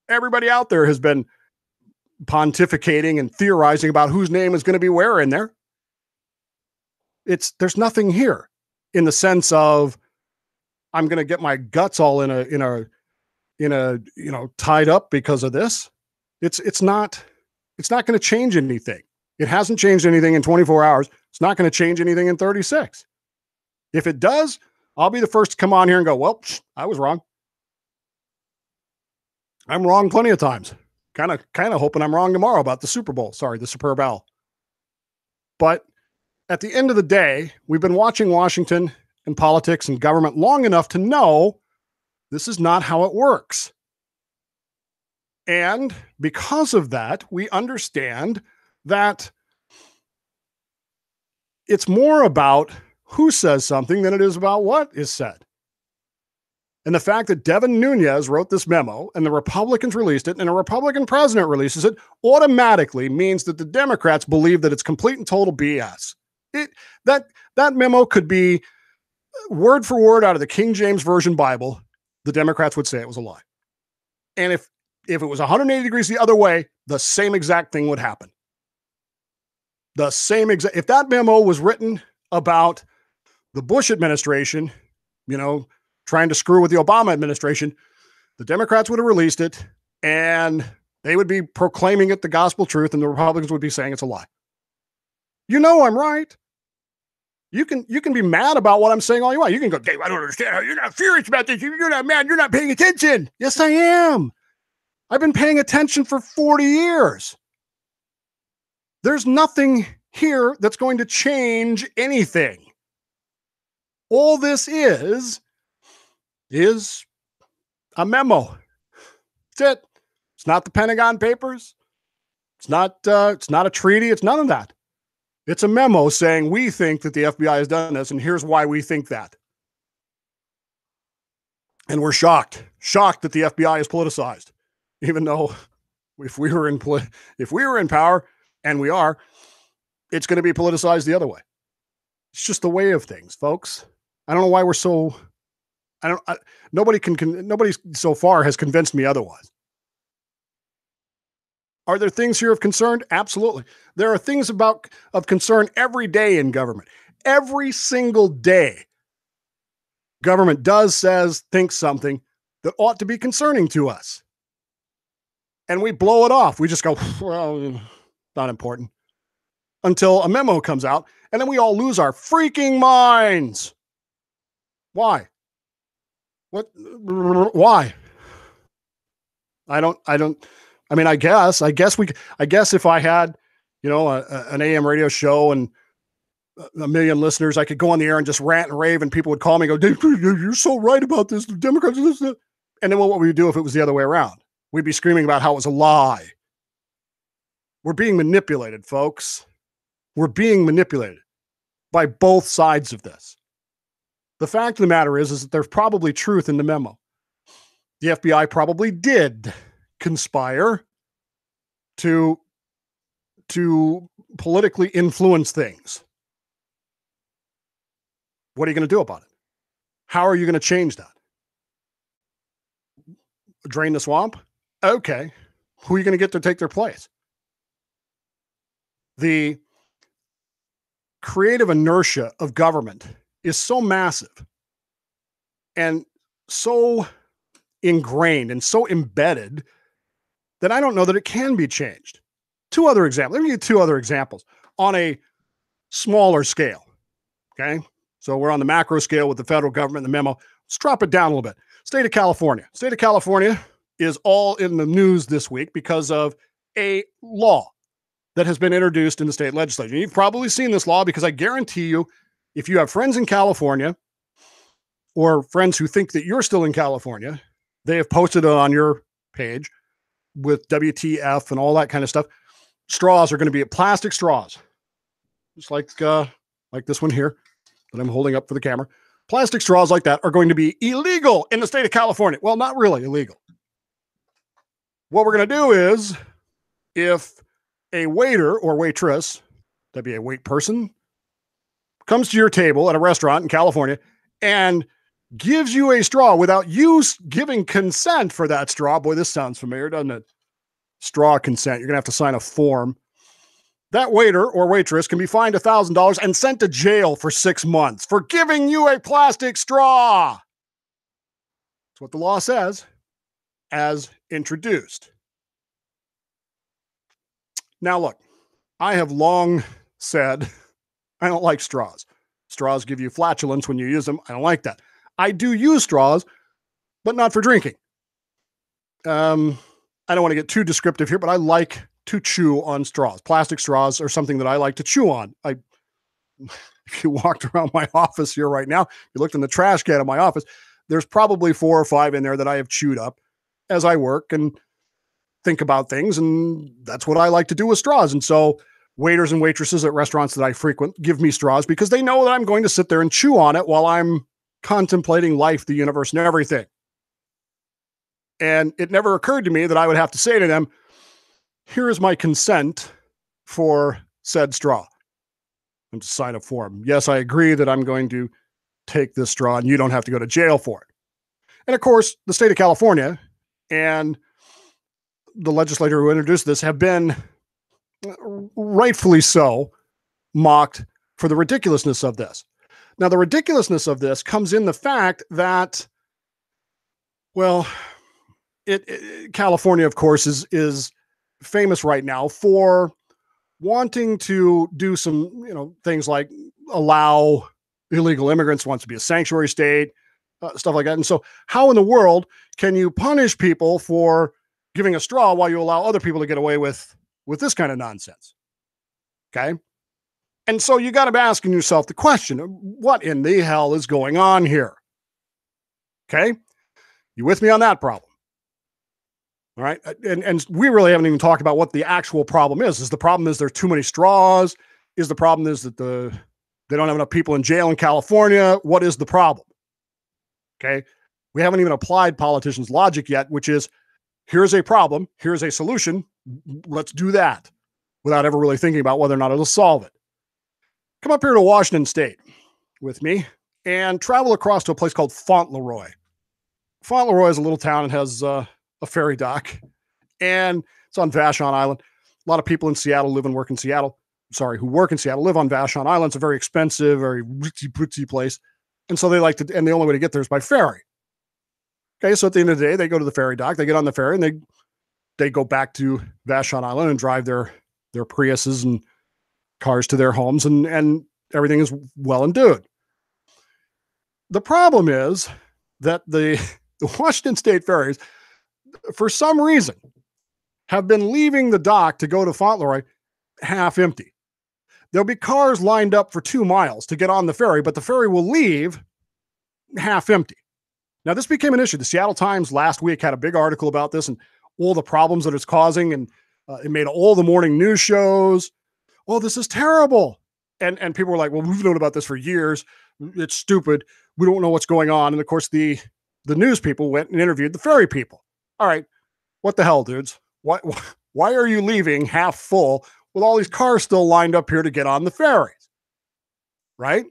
H: everybody out there has been pontificating and theorizing about whose name is going to be where in there. There's nothing here in the sense of I'm going to get my guts all in a tied up because of this. It's not going to change anything. It hasn't changed anything in 24 hours. It's not going to change anything in 36. If it does, I'll be the first to come on here and go, well, I was wrong. I'm wrong plenty of times. Kind of hoping I'm wrong tomorrow about the Super Bowl. Sorry, the Super Bowl. But at the end of the day, we've been watching Washington and politics and government long enough to know this is not how it works. And because of that, we understand that it's more about who says something than it is about what is said. And the fact that Devin Nunes wrote this memo and the Republicans released it and a Republican president releases it automatically means that the Democrats believe that it's complete and total BS. That memo could be word for word out of the King James Version Bible. The Democrats would say it was a lie. And if it was 180 degrees the other way, the same exact thing would happen. If that memo was written about the Bush administration, trying to screw with the Obama administration, the Democrats would have released it and they would be proclaiming it the gospel truth and the Republicans would be saying it's a lie. I'm right. You can be mad about what I'm saying all you want. You can go, Dave, I don't understand how you're not furious about this. You're not mad. You're not paying attention. Yes, I am. I've been paying attention for 40 years. There's nothing here that's going to change anything. All this is a memo. That's it. It's not the Pentagon Papers. It's not a treaty. It's none of that. It's a memo saying we think that the FBI has done this, and here's why we think that. And we're shocked that the FBI is politicized, even though if we were in power, and we are, it's going to be politicized the other way. It's just the way of things, folks. I don't know why we're so. Nobody so far has convinced me otherwise. Are there things here of concern? Absolutely. There are things of concern every day in government. Every single day, government says, thinks something that ought to be concerning to us. And we blow it off. We just go, well, not important. Until a memo comes out, and then we all lose our freaking minds. Why? What? Why? I guess if I had, an AM radio show and a million listeners, I could go on the air and just rant and rave and people would call me and go, you're so right about this. The Democrats, this. And then what would we do if it was the other way around? We'd be screaming about how it was a lie. We're being manipulated, folks. We're being manipulated by both sides of this. The fact of the matter is that there's probably truth in the memo. The FBI probably did conspire to politically influence things. What are you going to do about it? How are you going to change that? Drain the swamp? Okay. Who are you going to get to take their place? The creative inertia of government is so massive and so ingrained and so embedded that I don't know that it can be changed. Two other examples. Let me give you two other examples on a smaller scale. Okay. So we're on the macro scale with the federal government, the memo. Let's drop it down a little bit. State of California. State of California is all in the news this week because of a law that has been introduced in the state legislature. You've probably seen this law because I guarantee you, if you have friends in California or friends who think that you're still in California, they have posted it on your page with WTF and all that kind of stuff. Straws are going to be plastic straws, just like this one here that I'm holding up for the camera. Plastic straws like that are going to be illegal in the state of California. Well, not really illegal. What we're going to do is, if a waiter or waitress, that'd be a wait person, comes to your table at a restaurant in California and gives you a straw without you giving consent for that straw. Boy, this sounds familiar, doesn't it? Straw consent. You're going to have to sign a form. That waiter or waitress can be fined $1,000 and sent to jail for 6 months for giving you a plastic straw. That's what the law says, as introduced. Now, look, I have long said I don't like straws. Straws give you flatulence when you use them. I don't like that. I do use straws, but not for drinking. I don't want to get too descriptive here, but I like to chew on straws. Plastic straws are something that I like to chew on. If you walked around my office here right now, you looked in the trash can of my office, there's probably 4 or 5 in there that I have chewed up as I work and think about things. And that's what I like to do with straws. And so waiters and waitresses at restaurants that I frequent give me straws because they know that I'm going to sit there and chew on it while I'm contemplating life, the universe, and everything. And it never occurred to me that I would have to say to them, here is my consent for said straw. And to sign a form. Yes, I agree that I'm going to take this straw and you don't have to go to jail for it. And of course, the state of California and the legislator who introduced this have been rightfully so mocked for the ridiculousness of this. Now, the ridiculousness of this comes in the fact that, well, California, of course, is famous right now for wanting to do some, things like allow illegal immigrants, wants to be a sanctuary state, stuff like that. And so how in the world can you punish people for giving a straw while you allow other people to get away with this kind of nonsense? Okay. And so you got to be asking yourself the question, what in the hell is going on here? Okay. You with me on that problem? All right. And we really haven't even talked about what the actual problem is. Is the problem is there's too many straws? Is the problem is that they don't have enough people in jail in California? What is the problem? Okay. We haven't even applied politicians' logic yet, which is here's a problem. Here's a solution. Let's do that without ever really thinking about whether or not it'll solve it. Come up here to Washington State with me and travel across to a place called Fauntleroy. Fauntleroy is a little town and has a ferry dock, and it's on Vashon Island. A lot of people in Seattle live and work in Seattle. Who work in Seattle live on Vashon Island. It's a very expensive, very ritzy place. And so they like to, and the only way to get there is by ferry. Okay. So at the end of the day, they go to the ferry dock, they get on the ferry and they go back to Vashon Island and drive their Priuses and cars to their homes and everything is well and good. The problem is that the Washington State ferries, for some reason, have been leaving the dock to go to Fauntleroy half empty. There'll be cars lined up for 2 miles to get on the ferry, but the ferry will leave half empty. Now, this became an issue. The Seattle Times last week had a big article about this and all the problems that it's causing, and it made all the morning news shows. Oh, this is terrible. And people were like, well, we've known about this for years. It's stupid. We don't know what's going on. And of course, the news people went and interviewed the ferry people. All right, what the hell, dudes? Why are you leaving half full with all these cars still lined up here to get on the ferries? Right?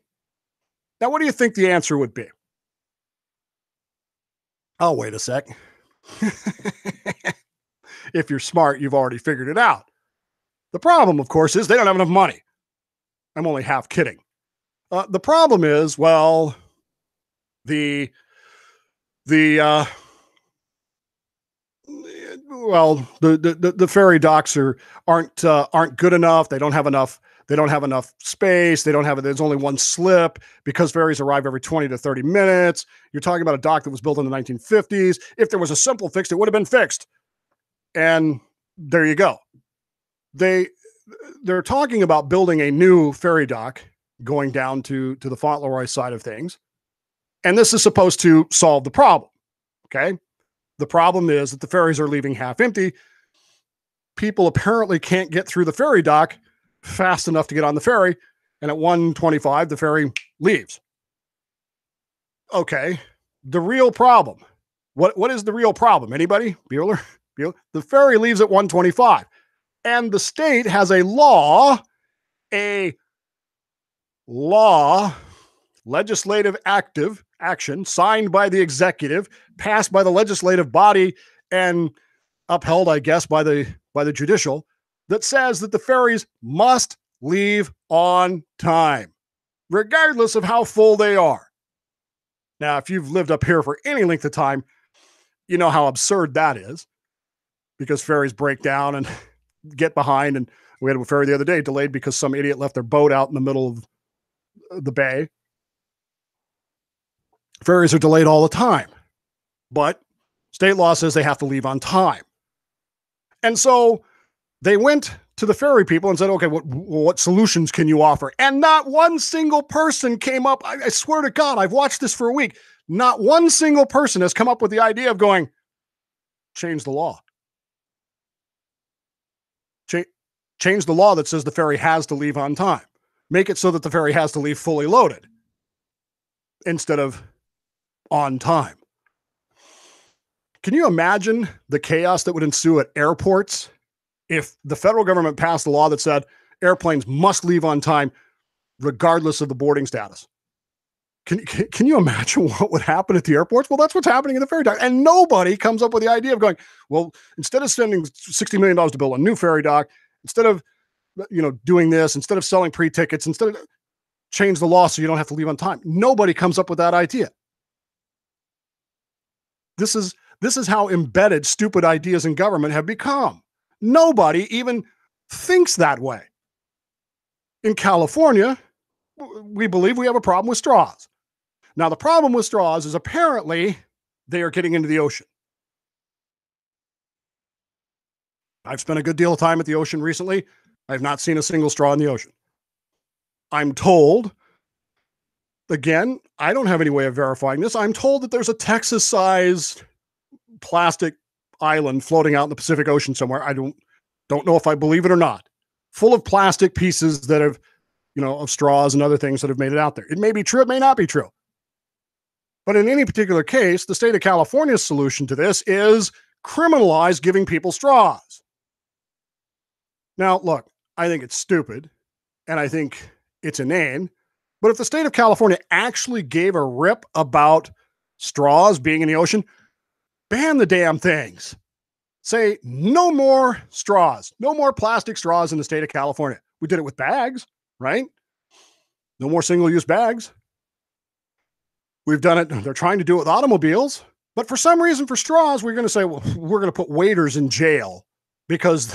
H: Now, what do you think the answer would be? Oh, wait a sec. If you're smart, you've already figured it out. The problem, of course, is they don't have enough money. I'm only half kidding. The problem is, well, the ferry docks aren't good enough. They don't have enough. They don't have enough space. There's only one slip because ferries arrive every 20 to 30 minutes. You're talking about a dock that was built in the 1950s. If there was a simple fix, it would have been fixed. And there you go. They're talking about building a new ferry dock going down to the Fauntleroy side of things. And this is supposed to solve the problem. Okay. The problem is that the ferries are leaving half empty. People apparently can't get through the ferry dock fast enough to get on the ferry. And at 1:25, the ferry leaves. Okay. The real problem. What is the real problem? Anybody? Bueller? The ferry leaves at 1:25. And the state has a legislative action signed by the executive, passed by the legislative body, and upheld, I guess, by the judicial, that says that the ferries must leave on time, regardless of how full they are. Now, if you've lived up here for any length of time, you know how absurd that is, because ferries break down and get behind. And we had a ferry the other day delayed because some idiot left their boat out in the middle of the bay. Ferries are delayed all the time, but state law says they have to leave on time. And so they went to the ferry people and said, okay, what solutions can you offer? And not one single person came up. I swear to God, I've watched this for a week. Not one single person has come up with the idea of going, change the law. Change the law that says the ferry has to leave on time. Make it so that the ferry has to leave fully loaded instead of on time. Can you imagine the chaos that would ensue at airports if the federal government passed a law that said airplanes must leave on time regardless of the boarding status? Can you imagine what would happen at the airports? Well, that's what's happening in the ferry dock. And nobody comes up with the idea of going, well, instead of spending $60 million to build a new ferry dock, instead of, doing this, instead of selling pre-tickets, instead of change the law so you don't have to leave on time. Nobody comes up with that idea. This is how embedded stupid ideas in government have become. Nobody even thinks that way. In California, we believe we have a problem with straws. Now, the problem with straws is apparently they are getting into the ocean. I've spent a good deal of time at the ocean recently. I have not seen a single straw in the ocean. I'm told, again, I don't have any way of verifying this. I'm told that there's a Texas-sized plastic island floating out in the Pacific Ocean somewhere. I don't know if I believe it or not. Full of plastic pieces that have, of straws and other things that have made it out there. It may be true. It may not be true. But in any particular case, the state of California's solution to this is criminalize giving people straws. Now, look, I think it's stupid, and I think it's inane. But if the state of California actually gave a rip about straws being in the ocean, ban the damn things. Say no more straws, no more plastic straws in the state of California. We did it with bags, right? No more single-use bags. We've done it. They're trying to do it with automobiles. But for some reason, for straws, we're going to say, well, we're going to put waiters in jail because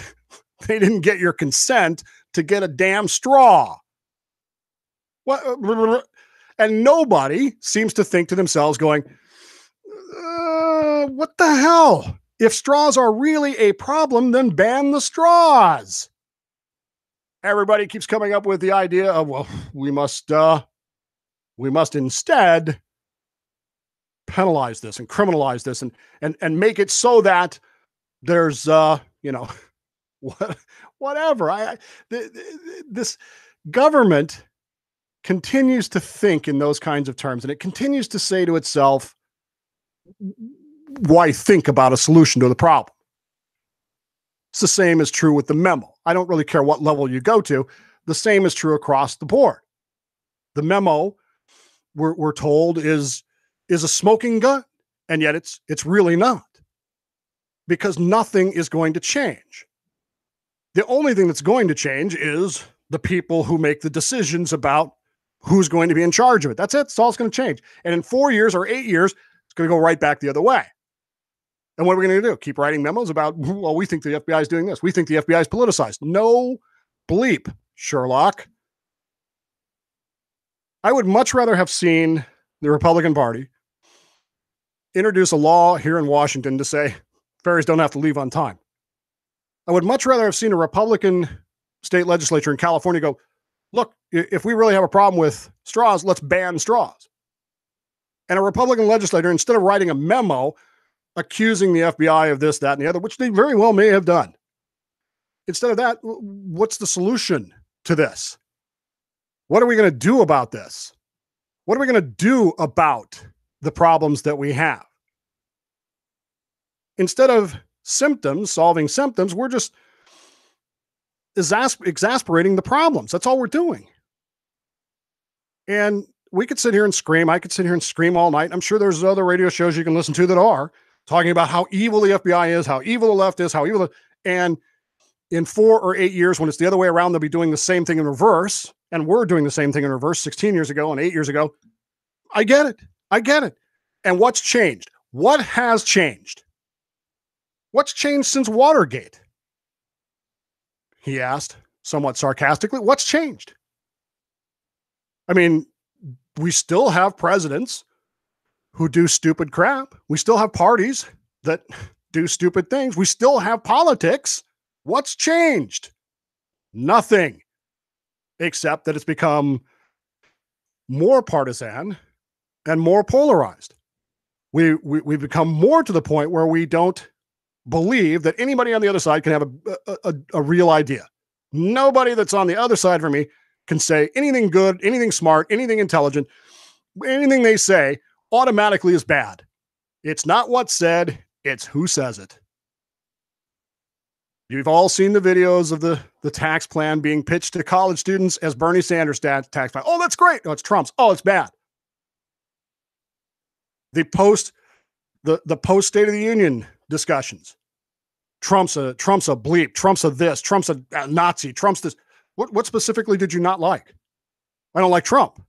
H: they didn't get your consent to get a damn straw. What? And nobody seems to think to themselves going, what the hell? If straws are really a problem, then ban the straws. Everybody keeps coming up with the idea of, well, we must instead penalize this and criminalize this and make it so that there's, whatever. This government continues to think in those kinds of terms, and it continues to say to itself, why think about a solution to the problem? It's the same is true with the memo. I don't really care what level you go to. The same is true across the board. The memo, we're told, is a smoking gun, and yet it's really not, because nothing is going to change. The only thing that's going to change is the people who make the decisions about who's going to be in charge of it. That's it. That's all it's going to change. And in 4 years or 8 years, it's going to go right back the other way. And what are we going to do? Keep writing memos about, well, we think the FBI is doing this. We think the FBI is politicized. No bleep, Sherlock. I would much rather have seen the Republican Party introduce a law here in Washington to say ferries don't have to leave on time. I would much rather have seen a Republican state legislature in California go, look, if we really have a problem with straws, let's ban straws. And a Republican legislator, instead of writing a memo accusing the FBI of this, that, and the other, which they very well may have done, instead of that, what's the solution to this? What are we going to do about this? What are we going to do about the problems that we have? Instead of solving symptoms, we're just exasperating the problems. That's all we're doing. And we could sit here and scream. I could sit here and scream all night. I'm sure there's other radio shows you can listen to that are talking about how evil the FBI is, how evil the left is, and in 4 or 8 years, when it's the other way around, they'll be doing the same thing in reverse. And we're doing the same thing in reverse 16 years ago and 8 years ago. I get it. And what's changed? What has changed? What's changed since Watergate? He asked, somewhat sarcastically. What's changed? I mean, we still have presidents who do stupid crap. We still have parties that do stupid things. We still have politics. What's changed? Nothing, except that it's become more partisan and more polarized. We've become more to the point where we don't believe that anybody on the other side can have a real idea. Nobody that's on the other side for me can say anything good, anything smart, anything intelligent. Anything they say automatically is bad. It's not what's said, it's who says it. You've all seen the videos of the tax plan being pitched to college students as Bernie Sanders' tax plan. Oh, that's great. No, it's Trump's. Oh, it's bad. The post State of the Union discussions. Trump's a bleep. Trump's a this. Trump's a Nazi. Trump's this. What specifically did you not like? I don't like Trump.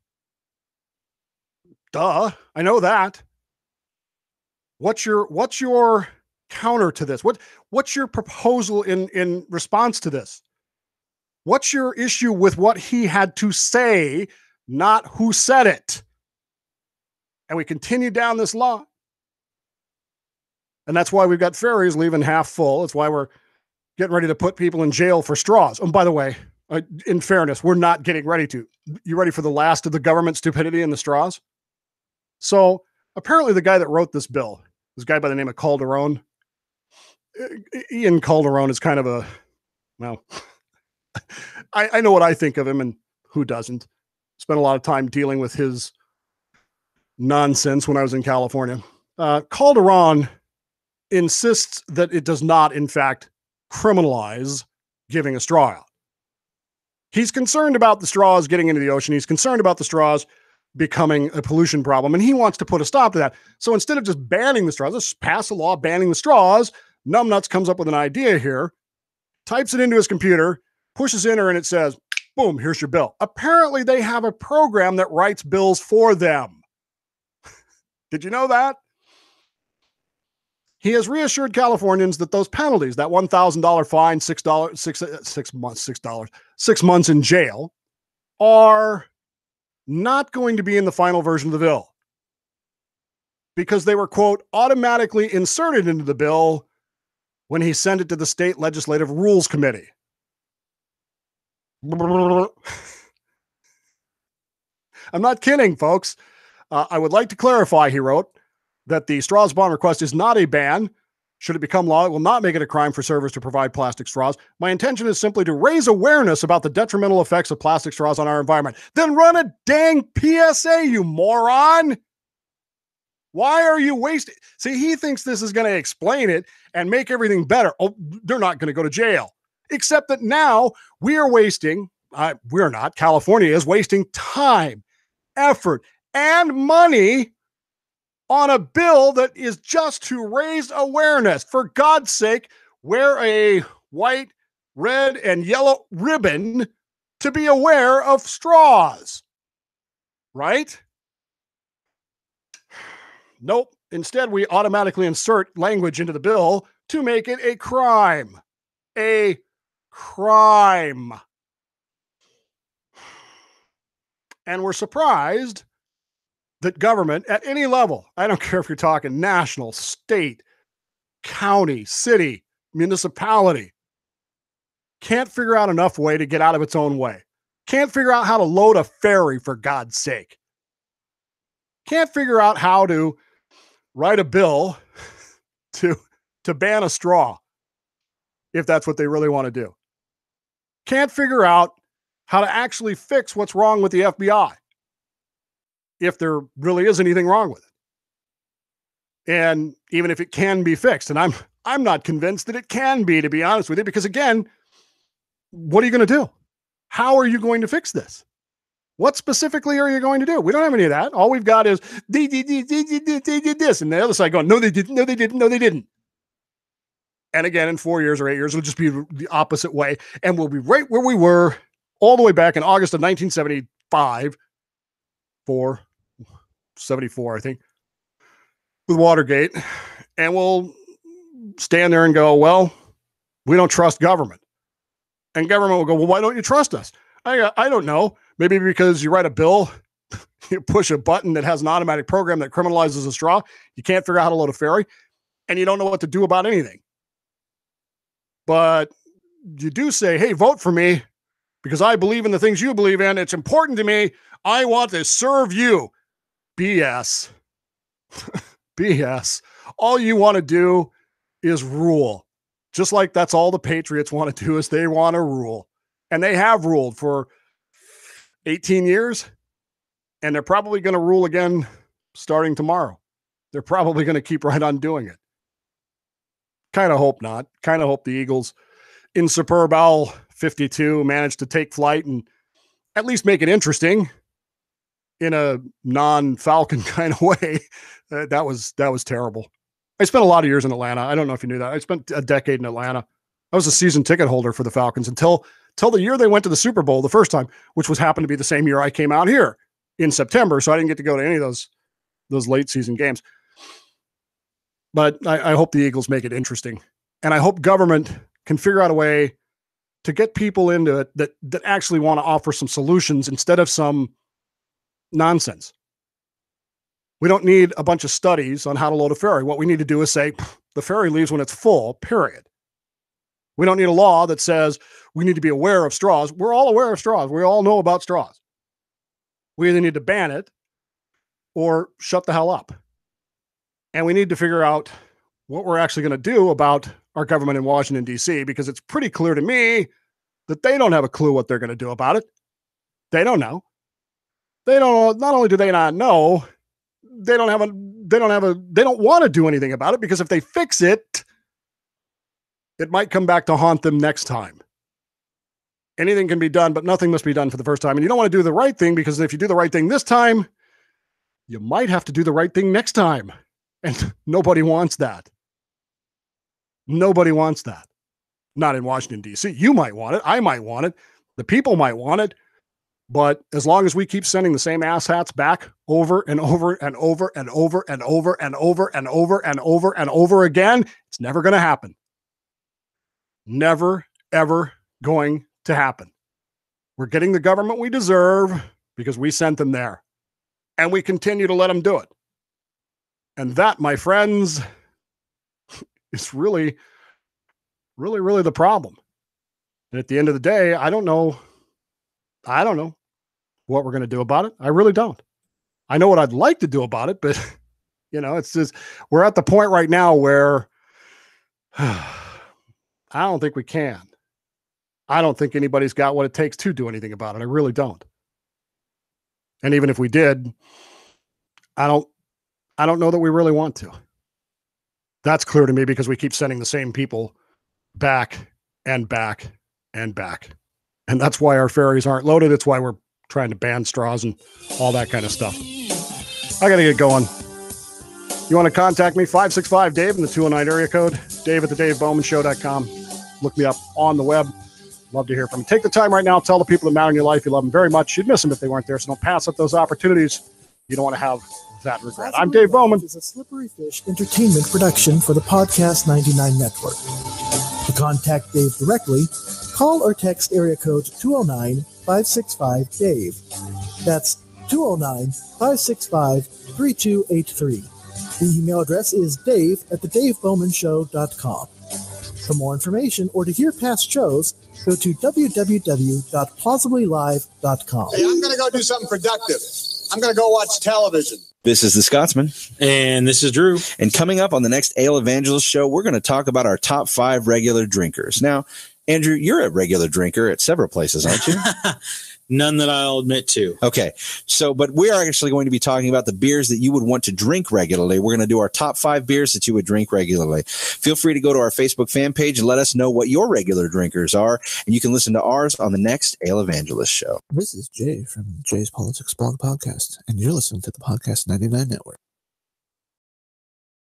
H: Duh. I know that. What's your counter to this? What's your proposal in response to this? What's your issue with what he had to say, not who said it? And we continue down this line. And that's why we've got ferries leaving half full. That's why we're getting ready to put people in jail for straws. And by the way, in fairness, we're not getting ready to. You ready for the last of the government stupidity and the straws? So apparently the guy that wrote this bill, this guy by the name of Calderon, Ian Calderon is kind of a, well, I know what I think of him and who doesn't. Spent a lot of time dealing with his nonsense when I was in California. Calderon insists that it does not, in fact, criminalize giving a straw out. He's concerned about the straws getting into the ocean. He's concerned about the straws becoming a pollution problem, and he wants to put a stop to that. So instead of just banning the straws, let's pass a law banning the straws. Numbnuts comes up with an idea here, types it into his computer, pushes enter, and it says, boom, here's your bill. Apparently, they have a program that writes bills for them. Did you know that? He has reassured Californians that those penalties, that $1,000 fine, $6 months in jail, are not going to be in the final version of the bill because they were, quote, automatically inserted into the bill when he sent it to the State Legislative Rules Committee. I'm not kidding, folks. I would like to clarify, he wrote, that the straws bond request is not a ban. Should it become law, it will not make it a crime for servers to provide plastic straws. My intention is simply to raise awareness about the detrimental effects of plastic straws on our environment. Then run a dang PSA, you moron. Why are you wasting? See, he thinks this is going to explain it and make everything better. Oh, they're not going to go to jail. Except that now we are wasting, we're not, California is wasting time, effort, and money on a bill that is just to raise awareness. For God's sake, wear a white, red, and yellow ribbon to be aware of straws. Right? Nope. Instead, we automatically insert language into the bill to make it a crime. A crime. And we're surprised that government at any level, I don't care if you're talking national, state, county, city, municipality, can't figure out enough way to get out of its own way. Can't figure out how to load a ferry, for God's sake. Can't figure out how to write a bill to ban a straw, if that's what they really want to do. Can't figure out how to actually fix what's wrong with the FBI, if there really is anything wrong with it. And even if it can be fixed, and I'm not convinced that it can be, to be honest with you, because again, what are you going to do? How are you going to fix this? What specifically are you going to do? We don't have any of that. All we've got is they did this, and the other side going, no, they didn't, no, they didn't, no, they didn't. And again, in 4 years or 8 years, it'll just be the opposite way, and we'll be right where we were all the way back in August of 1975, 74, I think, with Watergate, and we'll stand there and go, well, we don't trust government. And government will go, well, why don't you trust us? I don't know. Maybe because you write a bill, you push a button that has an automatic program that criminalizes a straw, you can't figure out how to load a ferry, and you don't know what to do about anything. But you do say, hey, vote for me because I believe in the things you believe in. It's important to me. I want to serve you. BS. BS. All you want to do is rule. Just like that's all the patriots want to do is they want to rule. And they have ruled for 18 years, and they're probably going to rule again starting tomorrow. They're probably going to keep right on doing it. Kind of hope not. Kind of hope the Eagles in Superb Owl 52 manage to take flight and at least make it interesting in a non-Falcon kind of way. That was terrible. I spent a lot of years in Atlanta. I don't know if you knew that. I spent a decade in Atlanta. I was a season ticket holder for the Falcons until the year they went to the Super Bowl the first time, which was happened to be the same year I came out here in September. So I didn't get to go to any of those late season games. But I hope the Eagles make it interesting. And I hope government can figure out a way to get people into it that actually want to offer some solutions instead of some nonsense. We don't need a bunch of studies on how to load a ferry. What we need to do is say, the ferry leaves when it's full, period. We don't need a law that says we need to be aware of straws. We're all aware of straws. We all know about straws. We either need to ban it or shut the hell up. And we need to figure out what we're actually going to do about our government in Washington, D.C., because it's pretty clear to me that they don't have a clue what they're going to do about it. They don't know. They don't. Not only do they not know, they don't want to do anything about it, because if they fix it, it might come back to haunt them next time. Anything can be done, but nothing must be done for the first time. And you don't want to do the right thing, because if you do the right thing this time, you might have to do the right thing next time. And nobody wants that. Nobody wants that. Not in Washington, D.C. You might want it. I might want it. The people might want it. But as long as we keep sending the same asshats back over and over and over and over and over and over and over and over and over again, it's never going to happen. Never, ever going to happen. We're getting the government we deserve because we sent them there. And we continue to let them do it. And that, my friends, is really, really, really the problem. And at the end of the day, I don't know what we're going to do about it. I really don't. I know what I'd like to do about it, but it's just, we're at the point right now where I don't think we can. I don't think anybody's got what it takes to do anything about it. I really don't. And even if we did, I don't know that we really want to. That's clear to me because we keep sending the same people back and back and back. And that's why our ferries aren't loaded. It's why we're trying to ban straws and all that kind of stuff. I got to get going. You want to contact me? 565-DAVE in the 209 area code. Dave at thedavebowmanshow.com. Look me up on the web. Love to hear from you. Take the time right now. Tell the people that matter in your life you love them very much. You'd miss them if they weren't there, so don't pass up those opportunities. You don't want to have that regret. I'm Dave Bowman.
G: It's a Slippery Fish entertainment production for the Podcast 99 Network. To contact Dave directly, call or text area code 209-565-DAVE. That's 209-565-3283. The email address is dave@thedavebowmanshow.com. For more information or to hear past shows, go to www.plausiblylive.com.
C: Hey, I'm going to go do something productive. I'm going to go watch television.
J: This is the Scotsman.
K: And this is Drew.
J: And coming up on the next Ale Evangelist show, we're going to talk about our top 5 regular drinkers. Now, Andrew, you're a regular drinker at several places, aren't you?
K: None that I'll admit to.
J: Okay. So, but we are actually going to be talking about the beers that you would want to drink regularly. We're going to do our top 5 beers that you would drink regularly. Feel free to go to our Facebook fan page and let us know what your regular drinkers are. And you can listen to ours on the next Ale Evangelist show.
B: This is Jay from Jay's Politics Blog Podcast, and you're listening to the Podcast 99 Network.